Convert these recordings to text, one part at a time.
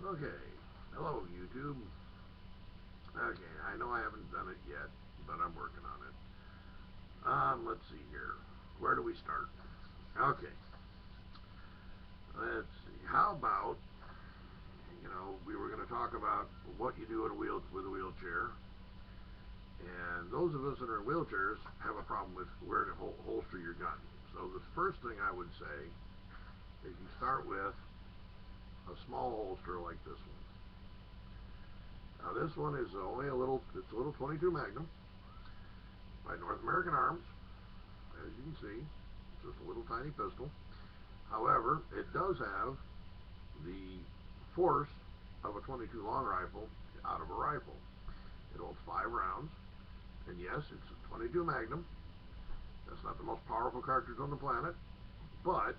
Okay, hello YouTube. Okay, I know I haven't done it yet, but I'm working on it. Let's see here. Where do we start? Okay, let's see. How about, we were going to talk about what you do with a wheelchair. And those of us that are in wheelchairs have a problem with where to holster your gun. So the first thing I would say is you start with a small holster like this one. Now this one is only it's a little 22 Magnum by North American Arms. As you can see, it's just a little tiny pistol. However, it does have the force of a 22 long rifle out of a rifle. It holds 5 rounds, and yes, it's a 22 Magnum. That's not the most powerful cartridge on the planet, but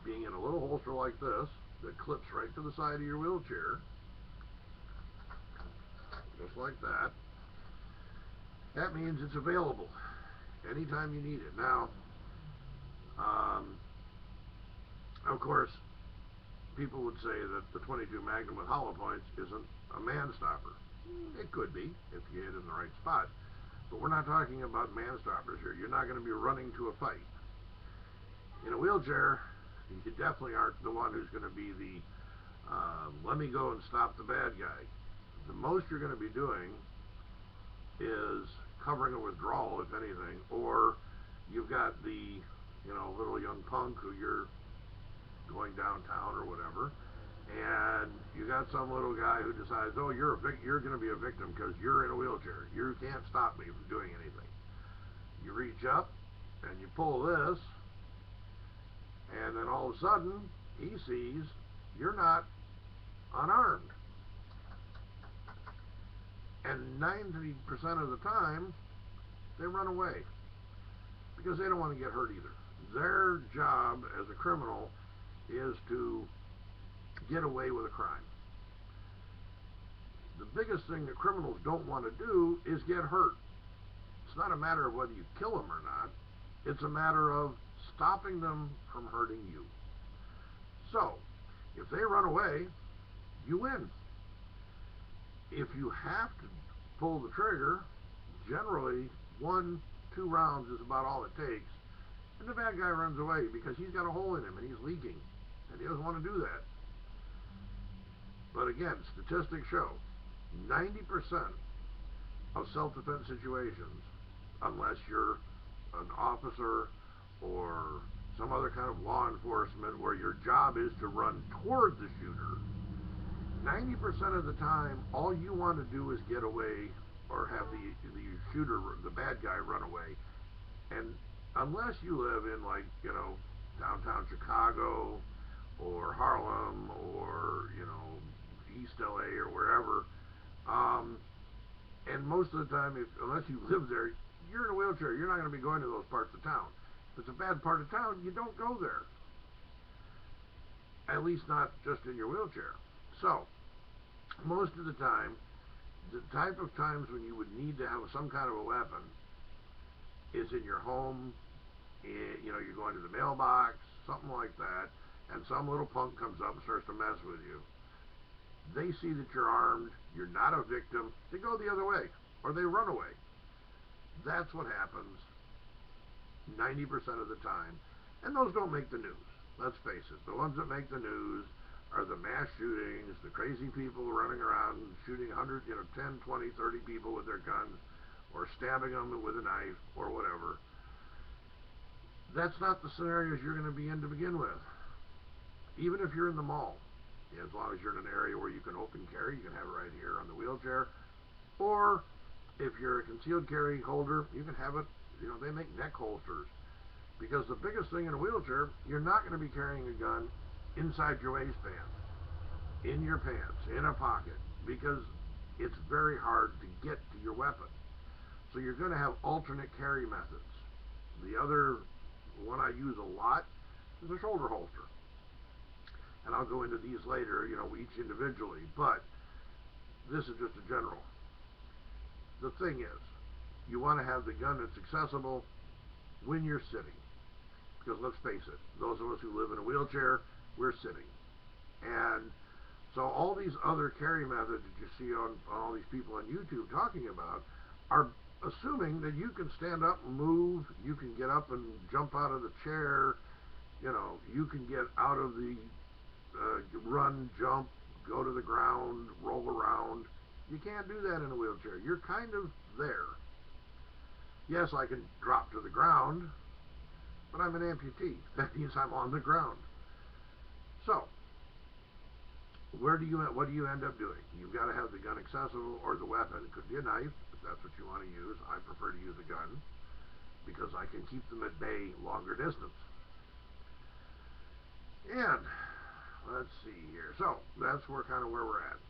being in a little holster like this that clips right to the side of your wheelchair, just like that, that means it's available anytime you need it. Now, of course, people would say that the 22 Magnum with hollow points isn't a man stopper. It could be if you hit it in the right spot, but we're not talking about man stoppers here. You're not going to be running to a fight. In a wheelchair, you definitely aren't the one who's going to be the let me go and stop the bad guy. The most you're going to be doing is covering a withdrawal, if anything, or you've got the little young punk who you're going downtown or whatever, and you got some little guy who decides, oh, you're going to be a victim because you're in a wheelchair. You can't stop me from doing anything. You reach up and you pull this, and then all of a sudden he sees you're not unarmed. And 90% of the time, they run away because they don't want to get hurt either. Their job as a criminal is to get away with a crime. The biggest thing that criminals don't want to do is get hurt. It's not a matter of whether you kill them or not. It's a matter of stopping them from hurting you. So, if they run away, you win. If you have to pull the trigger, generally 1-2 rounds is about all it takes, and the bad guy runs away because he's got a hole in him and he's leaking, and he doesn't want to do that. But again, statistics show 90% of self-defense situations, unless you're an officer or some other kind of law enforcement where your job is to run toward the shooter, 90% of the time, all you want to do is get away or have the shooter, the bad guy, run away. And unless you live in, like, downtown Chicago or Harlem or, East LA or wherever, and most of the time, unless you live there, you're in a wheelchair. You're not going to be going to those parts of town. If it's a bad part of town, you don't go there. At least not just in your wheelchair. So, most of the time, the type of times when you would need to have some kind of a weapon is in your home, you're going to the mailbox, something like that, and some little punk comes up and starts to mess with you. They see that you're armed, you're not a victim, they go the other way, or they run away. That's what happens 90% of the time, and those don't make the news. Let's face it, the ones that make the news are the mass shootings, the crazy people running around shooting 100, 10, 20, 30 people with their guns, or stabbing them with a knife, or whatever. That's not the scenarios you're going to be in to begin with. Even if you're in the mall, as long as you're in an area where you can open carry, you can have it right here on the wheelchair, or if you're a concealed carry holder, you can have it, they make neck holsters. Because the biggest thing in a wheelchair, you're not going to be carrying a gun inside your waistband, in your pants, in a pocket, because it's very hard to get to your weapon. So you're going to have alternate carry methods. The other one I use a lot is a shoulder holster. And I'll go into these later, each individually, but this is just a general. The thing is, you want to have the gun that's accessible when you're sitting. Because let's face it, those of us who live in a wheelchair, we're sitting. And So all these other carry methods that you see on all these people on YouTube talking about are assuming that you can stand up and move, you can get up and jump out of the chair, you can get out of the run, jump, go to the ground, roll around. You can't do that in a wheelchair. You're kind of there. Yes, I can drop to the ground, but I'm an amputee. That means I'm on the ground. So, what do you end up doing? You've got to have the gun accessible, or the weapon. It could be a knife, if that's what you want to use. I prefer to use a gun because I can keep them at bay longer distance. And let's see here. So that's kind of where we're at.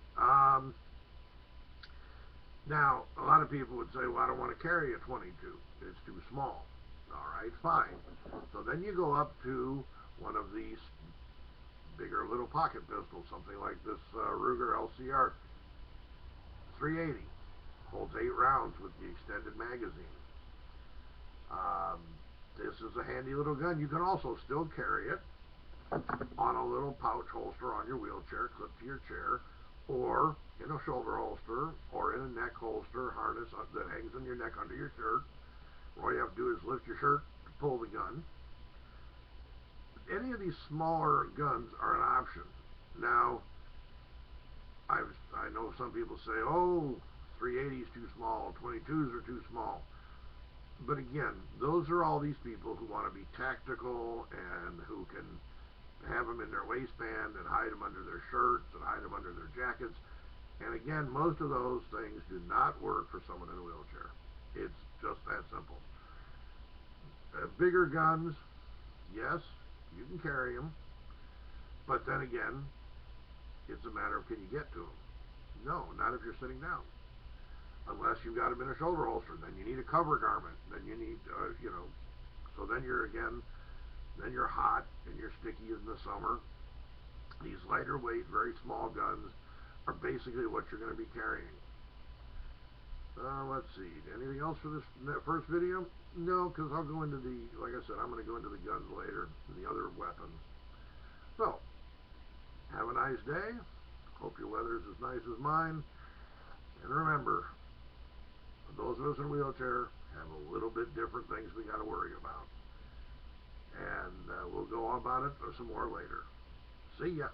Now, a lot of people would say, well, I don't want to carry a 22. It's too small. All right, fine. So then you go up to one of these bigger little pocket pistols, something like this Ruger LCR 380. Holds 8 rounds with the extended magazine. This is a handy little gun. You can also still carry it on a little pouch holster on your wheelchair, clipped to your chair, or in a shoulder holster, or in a neck holster harness that hangs on your neck under your shirt. All you have to do is lift your shirt to pull the gun. Any of these smaller guns are an option. Now, I know some people say, oh, 380 is too small, 22s are too small. But again, those are all these people who want to be tactical and who can have them in their waistband and hide them under their shirts and hide them under their jackets. And again, most of those things do not work for someone in a wheelchair. It's just that simple. Bigger guns, yes, you can carry them. But then again, it's a matter of, can you get to them? No, not if you're sitting down. Unless you've got them in a shoulder holster, then you need a cover garment. Then you need, so then you're hot and you're sticky in the summer. These lighter weight, very small guns are basically what you're going to be carrying. Let's see, anything else for this first video? No, because I'll go into like I said, I'm going to go into the guns later and the other weapons. So, have a nice day. Hope your weather's as nice as mine. And remember, those of us in a wheelchair have a little bit different things we got to worry about. And we'll go on about it some more later. See ya.